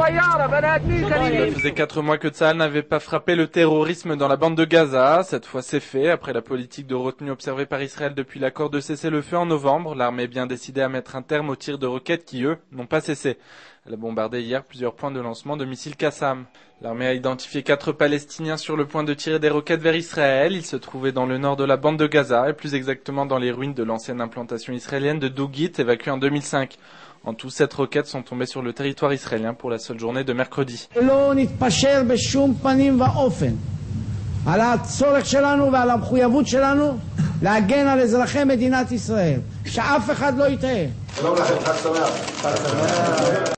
Ça faisait 4 mois que Tsahal n'avait pas frappé le terrorisme dans la bande de Gaza. Cette fois c'est fait. Après la politique de retenue observée par Israël depuis l'accord de cessez-le-feu en novembre, l'armée est bien décidée à mettre un terme aux tirs de roquettes qui, eux, n'ont pas cessé. Elle a bombardé hier plusieurs points de lancement de missiles Qassam. L'armée a identifié 4 Palestiniens sur le point de tirer des roquettes vers Israël. Ils se trouvaient dans le nord de la bande de Gaza et plus exactement dans les ruines de l'ancienne implantation israélienne de Dougit, évacuée en 2005. En tout, 7 roquettes sont tombées sur le territoire israélien pour la seule journée de mercredi.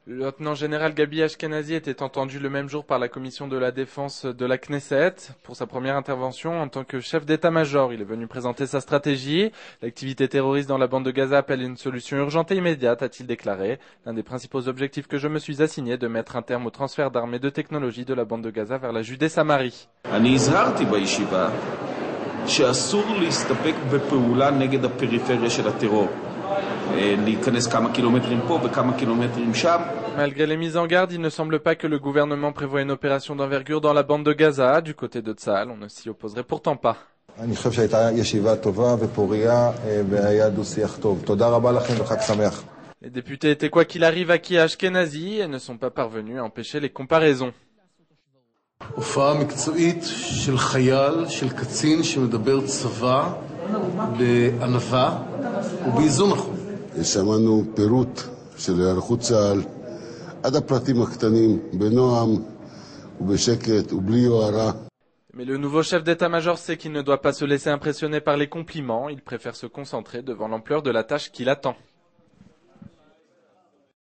Le lieutenant-général Gabi Ashkenazi était entendu le même jour par la commission de la défense de la Knesset. Pour sa première intervention en tant que chef d'état-major, il est venu présenter sa stratégie. L'activité terroriste dans la bande de Gaza appelle une solution urgente et immédiate, a-t-il déclaré. L'un des principaux objectifs que je me suis assigné est de mettre un terme au transfert d'armes et de technologies de la bande de Gaza vers la Judée-Samarie. שאסור להסתפק בפעולה נגד הפריפריה של הטרור. להיכנס כמה קילומטרים פה וכמה קילומטרים שם. Malgré les mises en garde, il ne semble pas que le gouvernement prévoit une opération d'envergure dans la bande de Gaza. Du côté de Tsahal, on ne s'y opposerait pourtant pas. אני חושב שהייתה ישיבה טובה ופוריה והיה דו-שיח טוב. תודה רבה לכם וחג שמח. Les députés étaient quoi qu'il arrive acquis à Ashkenazi et ne sont pas parvenus à empêcher les comparaisons. הופעה מקצועית של חייל, של קצין שמדבר צבא בענווה ובאיזון נכון. שמענו פירוט של היערכות צה"ל עד הפרטים הקטנים, בנועם ובשקט ובלי יוהרה. Mais le nouveau chef d'état-major sait qu'il ne doit pas se laisser impressionner par les compliments. Il préfère se concentrer devant l'ampleur de la tâche qui l'attend.